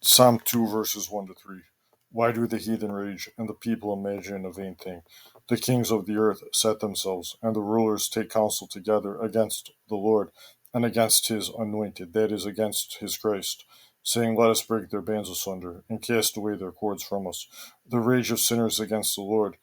Psalm 2, verses 1 to 3. Why do the heathen rage, and the people imagine a vain thing? The kings of the earth set themselves, and the rulers take counsel together against the Lord, and against his anointed, that is, against his Christ, saying, Let us break their bands asunder, and cast away their cords from us. The rage of sinners against the Lord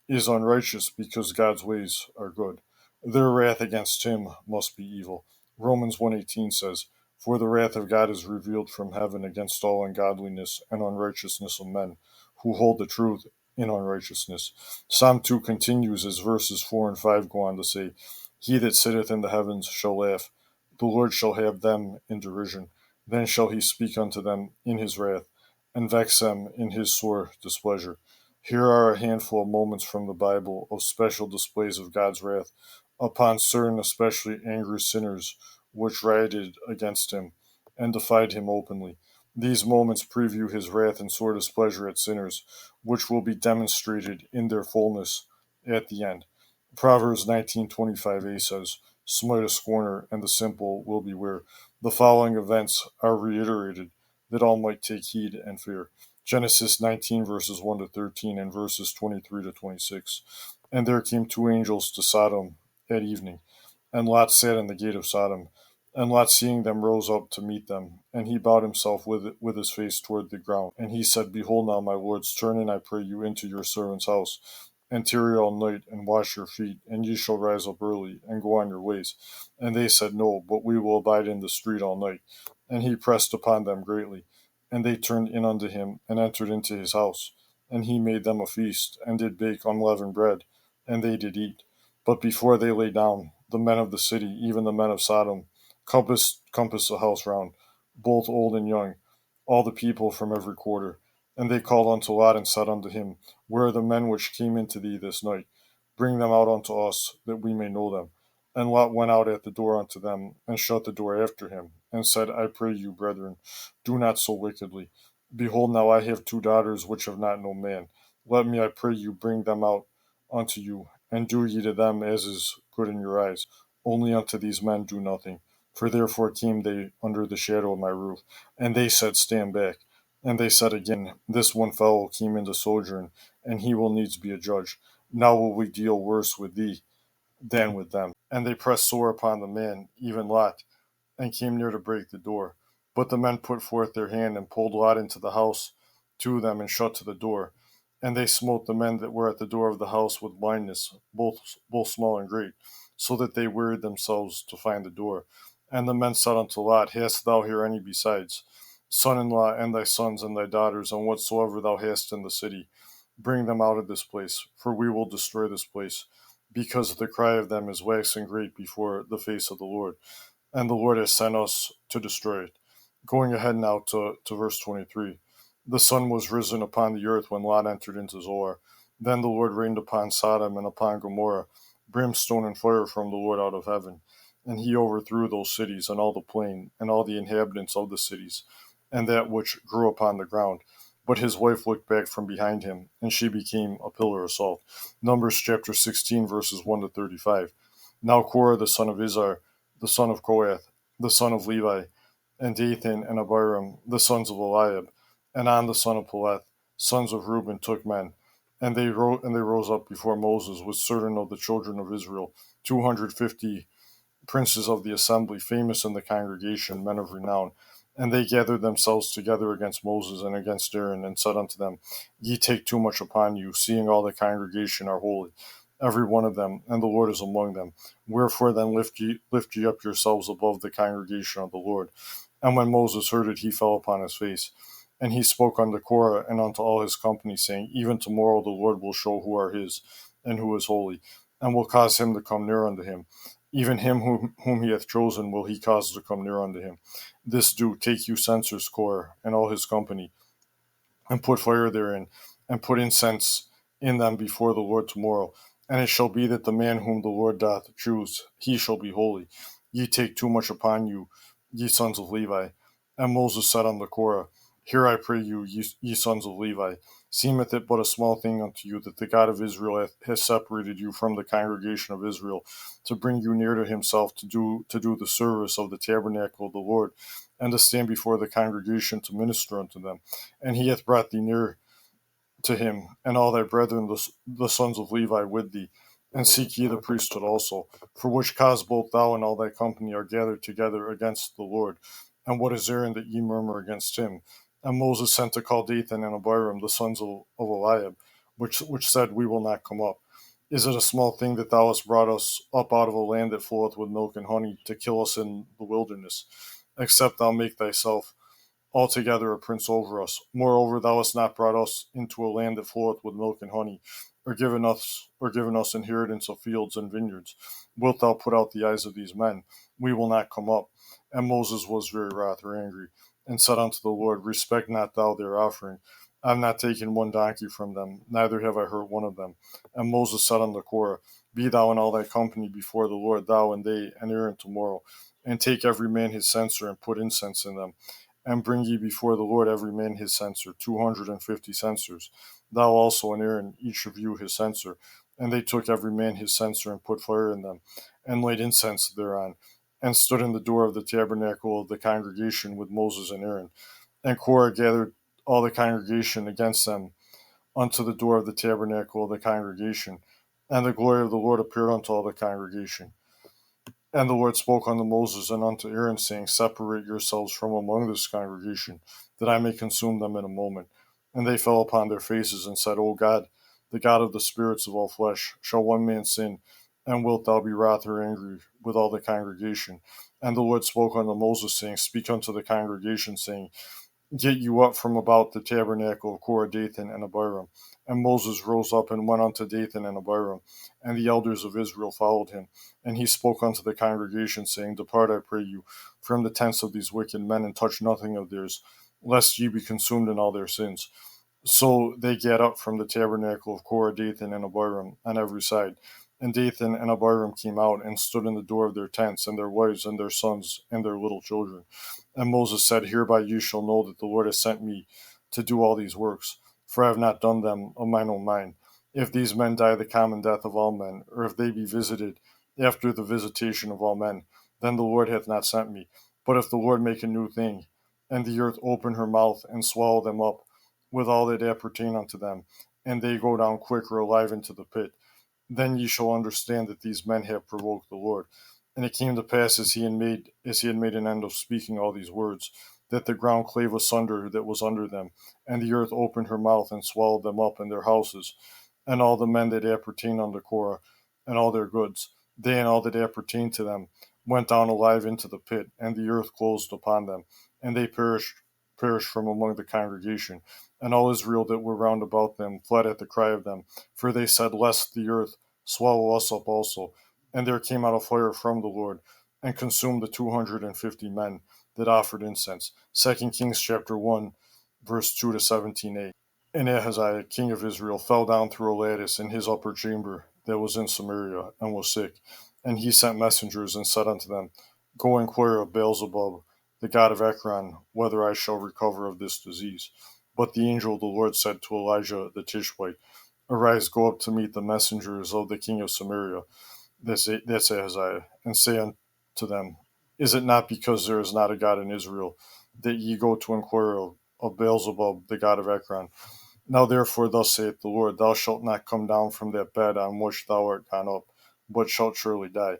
is unrighteous, because God's ways are good. Their wrath against him must be evil. Romans 1:18 says, For the wrath of God is revealed from heaven against all ungodliness and unrighteousness of men, who hold the truth in unrighteousness. Psalm 2 continues as verses 4 and 5 go on to say, He that sitteth in the heavens shall laugh, the Lord shall have them in derision. Then shall he speak unto them in his wrath, and vex them in his sore displeasure. Here are a handful of moments from the Bible of special displays of God's wrath upon certain especially angry sinners which rioted against him and defied him openly. These moments preview his wrath and sore displeasure at sinners, which will be demonstrated in their fullness at the end. Proverbs 19:25a says, Smite a scorner, and the simple will beware. The following events are reiterated, that all might take heed and fear. Genesis 19, verses 1 to 13, and verses 23 to 26. And there came two angels to Sodom at evening, and Lot sat in the gate of Sodom. And Lot, seeing them, rose up to meet them, and he bowed himself with his face toward the ground. And he said, Behold now, my lords, turn in, I pray you, into your servant's house, and tarry all night, and wash your feet, and ye shall rise up early, and go on your ways. And they said, No, but we will abide in the street all night. And he pressed upon them greatly. And they turned in unto him, and entered into his house. And he made them a feast, and did bake unleavened bread, and they did eat. But before they lay down, the men of the city, even the men of Sodom, compassed the house round, both old and young, all the people from every quarter. And they called unto Lot, and said unto him, Where are the men which came into thee this night? Bring them out unto us, that we may know them. And Lot went out at the door unto them, and shut the door after him, and said, I pray you, brethren, do not so wickedly. Behold, now I have two daughters which have not known man. Let me, I pray you, bring them out unto you, and do ye to them as is good in your eyes. Only unto these men do nothing. For therefore came they under the shadow of my roof. And they said, Stand back. And they said again, This one fellow came into sojourn, and he will needs be a judge. Now will we deal worse with thee than with them. And they pressed sore upon the man, even Lot, and came near to break the door. But the men put forth their hand, and pulled Lot into the house to them, and shut to the door. And they smote the men that were at the door of the house with blindness, both small and great, so that they wearied themselves to find the door. And the men said unto Lot, Hast thou here any besides? Son-in-law, and thy sons, and thy daughters, and whatsoever thou hast in the city, bring them out of this place, for we will destroy this place, because the cry of them is waxing great before the face of the Lord, and the Lord has sent us to destroy it. Going ahead now to verse 23. The sun was risen upon the earth when Lot entered into Zoar. Then the Lord rained upon Sodom and upon Gomorrah brimstone and fire from the Lord out of heaven. And he overthrew those cities and all the plain and all the inhabitants of the cities, and that which grew upon the ground. But his wife looked back from behind him, and she became a pillar of salt. Numbers chapter 16, verses 1 to 35. Now Korah the son of Izhar, the son of Kohath, the son of Levi, and Dathan and Abiram, the sons of Eliab, and On the son of Peleth, sons of Reuben, took men. And they rose up before Moses with certain of the children of Israel, 250 princes of the assembly, famous in the congregation, men of renown. And they gathered themselves together against Moses and against Aaron, and said unto them, Ye take too much upon you, seeing all the congregation are holy, every one of them, and the Lord is among them. Wherefore then lift ye up yourselves above the congregation of the Lord. And when Moses heard it, he fell upon his face. And he spoke unto Korah and unto all his company, saying, Even tomorrow the Lord will show who are his, and who is holy, and will cause him to come near unto him. Even him whom he hath chosen will he cause to come near unto him. This do, take you censers, Korah, and all his company, and put fire therein, and put incense in them before the Lord tomorrow. And it shall be that the man whom the Lord doth choose, he shall be holy. Ye take too much upon you, ye sons of Levi. And Moses said unto Korah, Hear, I pray you, ye sons of Levi. Seemeth it but a small thing unto you that the God of Israel hath separated you from the congregation of Israel, to bring you near to himself, to do the service of the tabernacle of the Lord, and to stand before the congregation to minister unto them. And he hath brought thee near to him, and all thy brethren, the sons of Levi, with thee. And seek ye the priesthood also, for which cause both thou and all thy company are gathered together against the Lord. And what is Aaron that ye murmur against him? And Moses sent to call Dathan and Abiram, the sons of Eliab, which said, We will not come up. Is it a small thing that thou hast brought us up out of a land that floweth with milk and honey, to kill us in the wilderness? Except thou make thyself altogether a prince over us. Moreover, thou hast not brought us into a land that floweth with milk and honey, or given us inheritance of fields and vineyards. Wilt thou put out the eyes of these men? We will not come up. And Moses was very wroth or angry, and said unto the Lord, Respect not thou their offering. I have not taken one donkey from them, neither have I hurt one of them. And Moses said unto Korah, Be thou and all thy company before the Lord, thou and they and Aaron tomorrow, and take every man his censer, and put incense in them. And bring ye before the Lord every man his censer, 250 censers. Thou also and Aaron, each of you his censer. And they took every man his censer, and put fire in them, and laid incense thereon, and stood in the door of the tabernacle of the congregation with Moses and Aaron. And Korah gathered all the congregation against them unto the door of the tabernacle of the congregation. And the glory of the Lord appeared unto all the congregation. And the Lord spoke unto Moses and unto Aaron, saying, Separate yourselves from among this congregation, that I may consume them in a moment. And they fell upon their faces, and said, O God, the God of the spirits of all flesh, shall one man sin, and wilt thou be wroth or angry with all the congregation? And the Lord spoke unto Moses, saying, Speak unto the congregation, saying, Get you up from about the tabernacle of Korah, Dathan, and Abiram. And Moses rose up and went unto Dathan and Abiram, and the elders of Israel followed him. And he spoke unto the congregation, saying, Depart, I pray you, from the tents of these wicked men, and touch nothing of theirs, lest ye be consumed in all their sins. So they gat up from the tabernacle of Korah, Dathan, and Abiram on every side. And Dathan and Abiram came out and stood in the door of their tents, and their wives and their sons and their little children. And Moses said, Hereby you shall know that the Lord has sent me to do all these works, for I have not done them of mine own mind. If these men die the common death of all men, or if they be visited after the visitation of all men, then the Lord hath not sent me. But if the Lord make a new thing, and the earth open her mouth and swallow them up, with all that appertain unto them, and they go down quick or alive into the pit, then ye shall understand that these men have provoked the Lord. And it came to pass, as he had made an end of speaking all these words, that the ground clave asunder that was under them, and the earth opened her mouth and swallowed them up in their houses, and all the men that appertained unto Korah, and all their goods. They and all that appertained to them went down alive into the pit, and the earth closed upon them, and they perished from among the congregation. And all Israel that were round about them fled at the cry of them, for they said, Lest the earth swallow us up also. And there came out a fire from the Lord, and consumed the 250 men that offered incense. 2 Kings chapter 1, verse 2 to 17a. And Ahaziah, king of Israel, fell down through a lattice in his upper chamber that was in Samaria, and was sick. And he sent messengers, and said unto them, Go inquire of Beelzebub, the god of Ekron, whether I shall recover of this disease. But the angel of the Lord said to Elijah the Tishbite, Arise, go up to meet the messengers of the king of Samaria, that's Ahaziah, and say unto them, Is it not because there is not a God in Israel, that ye go to inquire of Beelzebub, the god of Ekron? Now therefore thus saith the Lord, Thou shalt not come down from that bed on which thou art gone up, but shalt surely die.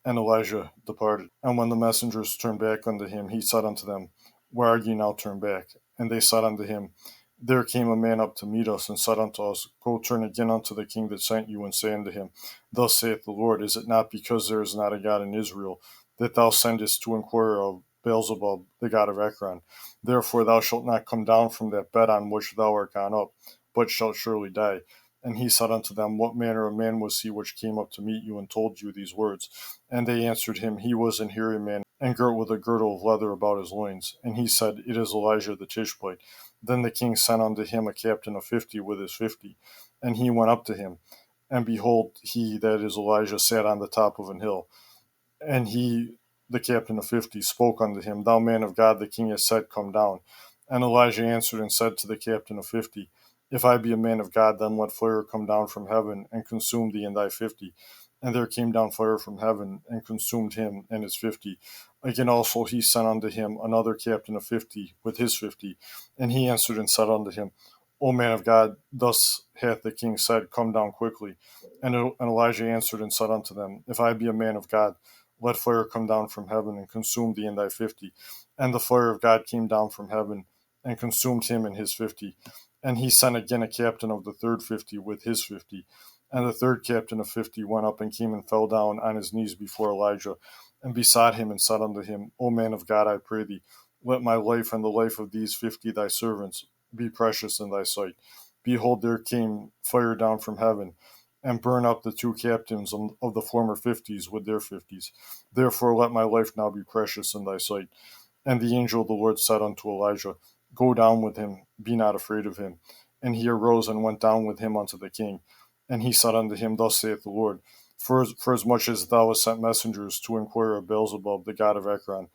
And Elijah departed. And when the messengers turned back unto him, he said unto them, Where are ye now turned back? And they said unto him, There came a man up to meet us, and said unto us, Go turn again unto the king that sent you, and say unto him, Thus saith the Lord, Is it not because there is not a God in Israel, that thou sendest to inquire of Beelzebub, the god of Ekron? Therefore thou shalt not come down from that bed on which thou art gone up, but shalt surely die. And he said unto them, What manner of man was he which came up to meet you, and told you these words? And they answered him, He was an hairy man, and girt with a girdle of leather about his loins. And he said, It is Elijah the Tishbite. Then the king sent unto him a captain of 50 with his 50. And he went up to him. And behold, he, that is Elijah, sat on the top of an hill. And he, the captain of 50, spoke unto him, Thou man of God, the king has said, Come down. And Elijah answered and said to the captain of 50, If I be a man of God, then let fire come down from heaven, and consume thee and thy 50. and there came down fire from heaven, and consumed him and his 50. Again also he sent unto him another captain of 50 with his 50. And he answered and said unto him, O man of God, thus hath the king said, Come down quickly. And Elijah answered and said unto them, If I be a man of God, let fire come down from heaven and consume thee and thy 50. And the fire of God came down from heaven and consumed him and his 50. And he sent again a captain of the third 50 with his 50. And the third captain of 50 went up and came and fell down on his knees before Elijah, and besought him, and said unto him, O man of God, I pray thee, let my life and the life of these 50 thy servants be precious in thy sight. Behold, there came fire down from heaven, and burn up the two captains of the former 50s with their 50s. Therefore let my life now be precious in thy sight. And the angel of the Lord said unto Elijah, Go down with him, be not afraid of him. And he arose and went down with him unto the king. And he said unto him, Thus saith the Lord, for as much as thou hast sent messengers to inquire of Beelzebub, the god of Ekron,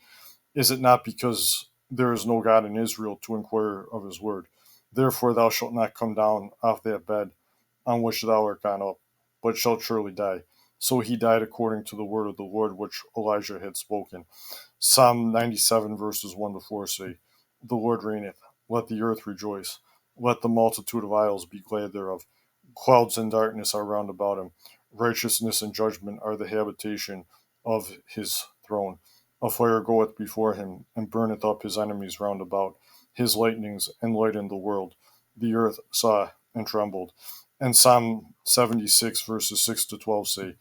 is it not because there is no God in Israel to inquire of his word? Therefore thou shalt not come down off that bed on which thou art gone up, but shalt surely die. So he died according to the word of the Lord which Elijah had spoken. Psalm 97 verses 1 to 4 say, The Lord reigneth, let the earth rejoice, let the multitude of isles be glad thereof. Clouds and darkness are round about him, righteousness and judgment are the habitation of his throne. A fire goeth before him, and burneth up his enemies round about. His lightnings enlightened the world. The earth saw and trembled. And Psalm 76 verses 6 to 12 say,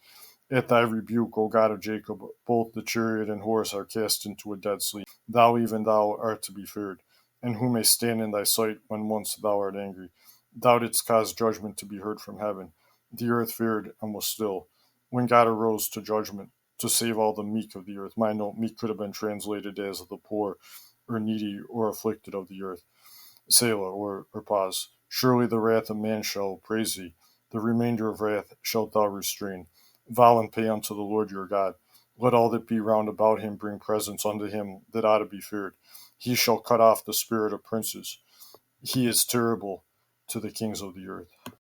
At thy rebuke, O God of Jacob, both the chariot and horse are cast into a dead sleep. Thou, even thou, art to be feared, and who may stand in thy sight when once thou art angry? Thou didst cause judgment to be heard from heaven. The earth feared and was still. When God arose to judgment, to save all the meek of the earth. My note, meek could have been translated as the poor, or needy, or afflicted of the earth. Selah, or pause. Surely the wrath of man shall praise thee. The remainder of wrath shalt thou restrain. Vow and pay unto the Lord your God. Let all that be round about him bring presents unto him that ought to be feared. He shall cut off the spirit of princes. He is terrible to the kings of the earth.